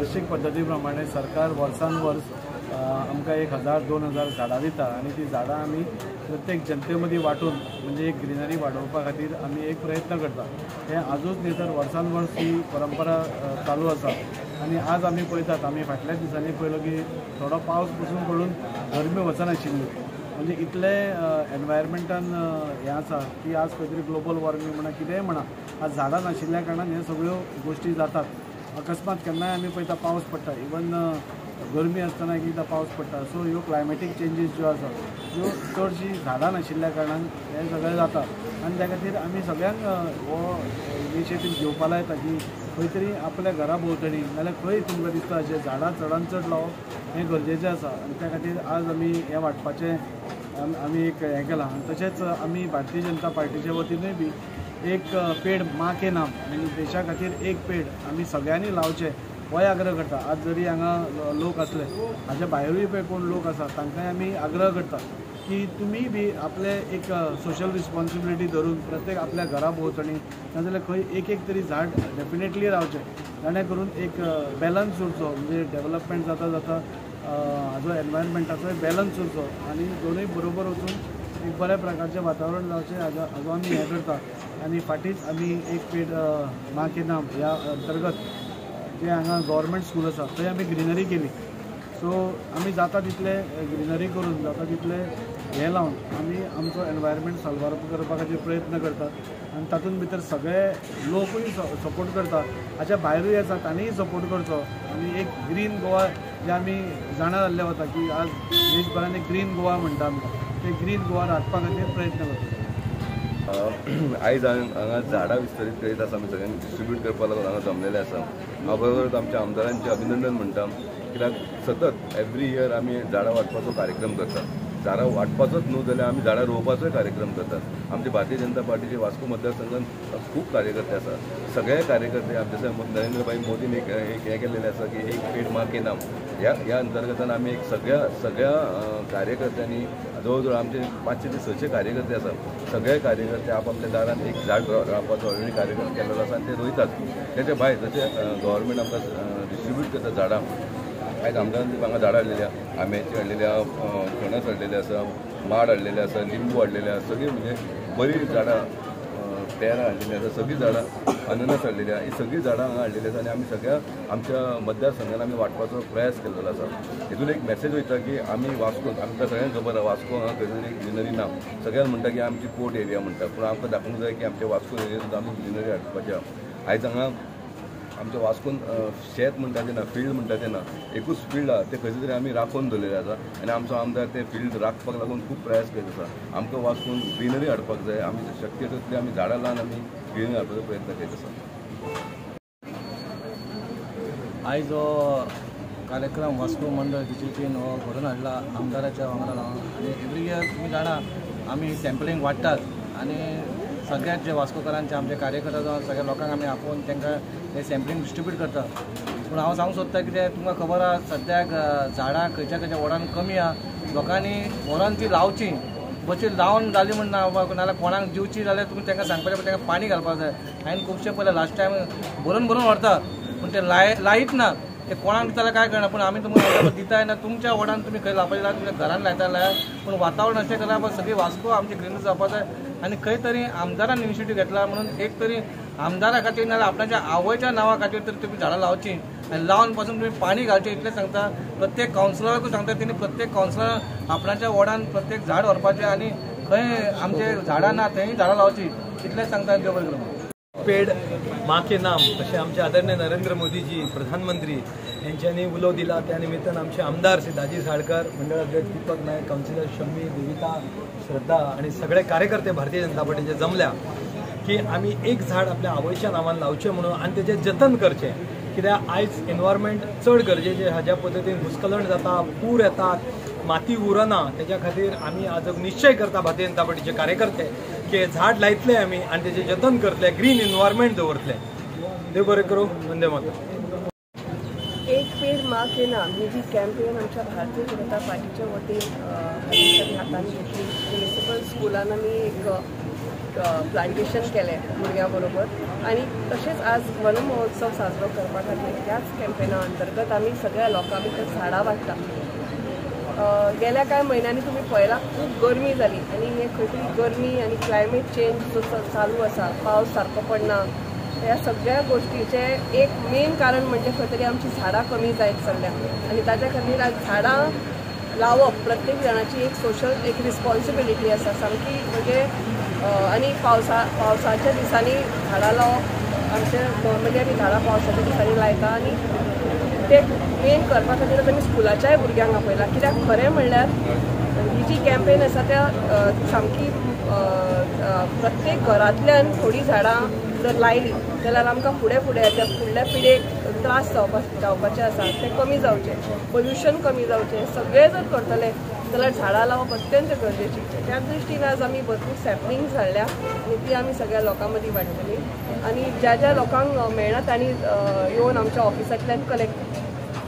वार्षिक पद्धती प्रमाणे सरकार वर्सान वर्स आमकां 1000-2000 झाडां दिता आनी ती झाडां आमी प्रत्येक जनते मदीं वांटून म्हणजे एक ग्रिनरी वाडोवपा खातीर आमी एक प्रयत्न करता। हे आजूच न्ही तर वर्सान वर्स ही परंपरा चालू आसा आनी आज आमी पळयतात आमी फाटल्या दिसांनी पळयलो की थोडो पावस पसून पडून गरमी वचनाशिल्ली म्हणजे इतले एनवायरमेंटान हें आसा की आज खंय तरी ग्लोबल वॉर्मिंग म्हणा कितेंय म्हणा आज झाडां नाशिल्ल्या कारणान ह्यो सगळ्यो गोश्टी जातात। अकस्मात केन्नाय आमी पळयता पावस पडटा इवन गरमी आसतना एकदा पावस पडटा सो ह्यो क्लायमॅटीक चेंजीस ज्यो आसा ह्यो चडशी झाडां नाशिल्ल्या कारणान हें सगळें जाता आनी त्या खातीर आमी सगळ्यांक हो इनिशिएटीव घेवपा लायता की खंय तरी आपल्या घरा भोंवतणी नाल्यार खंय तुमकां दिसता अशें झाडां चडांत चड लावप हें गरजेचें आसा आनी त्या खातीर आज आमी हें वाटपाचें आमी एक हें केलां तशेंच आमी भारतीय जनता पार्टीच्या वतीनूय बी एक पेड माँ के नाम आनी देशा खातीर एक पेड आमी सगळ्यांनी लावचें हो आग्रह करता। आज जरी हांगा लोक असले हाच्या भायरूय पळय कोण लोक आसा तांकांय आमी आग्रह करता की तुमी बी आपले एक सोशल रिस्पॉन्सिबिलिटी धरून प्रत्येक आपल्या घरा भोंवतणी नाजाल्यार खंय एक तरी झाड डेफिनेटली लावचें जेणे करून एक बॅलन्स उरचो म्हणजे डेवलपमेंट जाता जाता हाजो एनवायरमेंटाचोय बॅलन्स उरचो आनी दोनूय बरोबर वचून एक बऱ्या प्रकारचें वातावरण जावचें हाजो आमी हें करता आनी फाटींच आमी एक पेड माँ के नाम ह्या अंतर्गत जे हांगा गव्हर्मेंट स्कूल आसा थंय आमी ग्रिनरी केली सो आमी जाता तितले ग्रिनरी करून जाता तितले हें लावन आमी आमचो एनवायरमेंट साल्वार करपा खातीर प्रयत्न करतात आनी तातूंत भितर सगळे लोकूय सपोर्ट करता हाच्या भायरूय आसा तांणीय सपोर्ट करचो आनी एक ग्रीन गोवा जे आमी जाणा जाल्ले वता की आज देशभरान एक ग्रीन गोवा म्हणटा आमी ते ग्रीन गोवा हाडपा खातीर प्रयत्न करता। आयज हांगा झाडां विस्तरीत करीत आसा आमी सगळ्यांक डिस्ट्रिब्यूट करपा लागून हांगा जमलेले आसा। हांव बरोबर आमच्या आमदारांचें अभिनंदन म्हणटा कित्याक सतत एवरी इयर आमी झाडां वाटपाचो कार्यक्रम करतात। झाडां वाटपाचोच न्हू जाल्यार आमी झाडां रोवपाचोय कार्यक्रम करतात। आमचे भारतीय जनता पार्टीचे वास्को मतदारसंघान खूब कार्यकर्ते आसात। सगळे कार्यकर्ते आमचे नरेंद्रभाई मोदीन एक हें केल्लेलें आसा की एक पेड माँ के नाम ह्या अंतर्गतान आमी एक सगळ्या कार्यकर्त्यांनी जवळ जवळ आमचे 500 ते 600 कार्यकर्ते आसात। सगळे कार्यकर्ते आपापल्या दारान एक झाड लावपाचो ऑलरेडी कार्यक्रम केल्लो आसा आनी ते रोयतात। तेच्या भायर जशें गव्हर्मेंट आमकां डिस्ट्रिब्यूट करता झाडां आयज आमदारांनी हांगा झाडां हाडलेली आसा आंब्याची हाडलेली आसा फणस हाडलेले आसा माड हाडलेले आसा लिंबू हाडलेले आसा सगळीं म्हणजे बरी झाडां पेरां हाडलेलीं आसा सगळीं झाडां अननस हाडलेली आसा ही सगळीं झाडां हांगा हाडलेली आसा आनी आमी सगळ्या आमच्या मतदारसंघान आमी वाटपाचो प्रयास केल्लो आसा। हितून एक मेसेज वयता की आमी वास्कोन आमकां सगळ्यांक खबर आसा वास्को हांगा खंय तरी ग्रिनरी ना सगळ्यांक म्हणटा की आमची पोर्ट एरिया म्हणटा पूण आमकां दाखोवंक जाय की आमच्या वास्को एरिया सुद्दां आमी ग्रिनरी हाडपाचें आहा। आयज हांगा आमच्या वास्कोन शेत म्हणटा तेन्ना फील्ड म्हणटा तेन्ना एकूच फील्ड आहा ते खंय तरी आमी राखून दवरलेले आसा आनी आमचो आमदार ते फील्ड राखपाक लागून खूब प्रयास करीत आसा। आमकां वास्कोन ग्रिनरी हाडपाक जाय आमी शक्य तितली आमी झाडां लावन आमी ग्रिनरी हाडपाचो प्रयत्न करीत आसा। आयज हो कार्यक्रम वास्को मंडळ बीजेपीन हो घडोवन हाडला आमदाराच्या वांगडा लावन आनी एवरी इयर तुमी जाणा आमी सॅम्पलींग वाडटात आनी सगळ्यात जे वास्कोकारांचे आमचे कार्यकर्ते जावन सगळ्या लोकांक आमी आपोवन तांकां हे सॅम्पलींग डिस्ट्रिब्यूट करतात। पूण हांव सांगूंक सोदता कितें तुमकां खबर आसा सद्याक झाडां खंयच्या वॉर्डान कमी आहा लोकांनी व्हरोन ती लावची बची लावन जाली म्हण ना नाल्यार कोणाक दिवची जाल्यार तुमी तांकां सांगपाचें पडटा तांकां पाणी घालपाक जाय। हांवें खुबशे पयले लास्ट टायम भरून व्हरता पूण ते लायत ना ते कोणाक दिता काय कळना पूण आमी तुमकां दिताय ना तुमच्या वॉर्डान तुमी खंय लावपाचें जाल्यार तुमच्या घरान लायता जाल्यार पूण वातावरण अशें केलां सगळी वास्को आमची ग्रीनरी जावपाक जाय आनी खंय तरी आमदारान इनिशिएटीव घेतला म्हणून एक तरी आमदारा खातीर नाल्यार आपणाच्या आवयच्या नांवा खातीर तरी तुमी झाडां लावची आनी लावन पासून तुमी पाणी घालचें इतलें सांगता। प्रत्येक कावन्सिलराकूय सांगता तेणी प्रत्येक कावन्सिलर आपणाच्या वॉर्डान प्रत्येक झाड व्हरपाचें आनी खंय आमचे झाडां ना थंय झाडां लावची इतलेंच सांगता। देव बरें करूं। पेड माँ के नाम अशें आमचे आदरणीय नरेंद्र मोदीजी प्रधानमंत्री यांच्यानी उलो दिला त्या निमित्तान आमचे आमदार श्री दाजी साळकर मंडळ अध्यक्ष दीपक नायक काउन्सिलर शम्मी देविता श्रद्धा आणि सगळे कार्यकर्ते भारतीय जनता पार्टीचे जमल्या की आम्ही एक झाड आपल्या आवयच्या नावान लावचे म्हणून आणि त्याचे जतन करचे कित्याक आयज एनवायरमेंट चड गरजेचे हाज्या पद्दतीन भूस्खलन जाता पूर येतात माती उरना त्याच्या खातीर आम्ही आज निश्चय करता भारतीय जनता पार्टीचे कार्यकर्ते की झाड लायतले आम्ही आणि त्याचे जतन करतले ग्रीन एनवायरमेंट दवरतले। देव बरें करूं। वंदे मातरम। एक पेड माँ के नाम ही जी कॅम्पेन आमच्या भारतीय जनता पार्टीच्या वतीन हातान घेतली म्युनिसिपल स्कुलान आमी एक प्लांटेशन केलें भुरग्यां बरोबर आनी तशेंच आज वन महोत्सव साजरो करपा खातीर ह्याच कॅम्पेना अंतर्गत आमी सगळ्या लोकां भितर झाडां वाडटा। गेल्या कांय म्हयन्यांनी तुमी पळयलां खूब गरमी जाली आनी हे खंय तरी गरमी आनी क्लायमेट चेंज जो चालू आसा, पावस सारको पडना, ह्या सगळ्या गोष्टीचे एक मेन कारण म्हणजे खंय तरी आमची झाडां कमी जायत चल्ल्या आनी ताच्या खातीर आज झाडां लावप प्रत्येक जाणाची एक सोशल एक रिस्पॉन्सिबिलिटी आसा सामकी म्हणजे आनी पावसाच्या दिसांनी झाडां लावप आमचे नॉर्मली आमी झाडां पावसाच्या दिसांनी लायता आनी ते मेन करपा खातीर आमी स्कुलाच्याय भुरग्यांक आपयला कित्याक खरें म्हणल्यार ही जी कॅम्पेन आसा त्या सामकी प्रत्येक घरांतल्यान थोडी झाडां जर लायली जाल्यार आमकां फुडें त्या फुडल्या पिळगेक त्रास जावपाचे आसा ते कमी जावचे, पोल्युशन कमी जावचें, सगळे जर करतले जाल्यार झाडां लावप अत्यंत गरजेची। त्याच दृश्टीन आज आमी भरपूर सॅपलिंग्स हाडल्या आनी ती आमी सगळ्या लोकां मदीं वांटतली आनी ज्या ज्या लोकांक मेळना तांणी येवन आमच्या ऑफिसांतल्यान कलेक्ट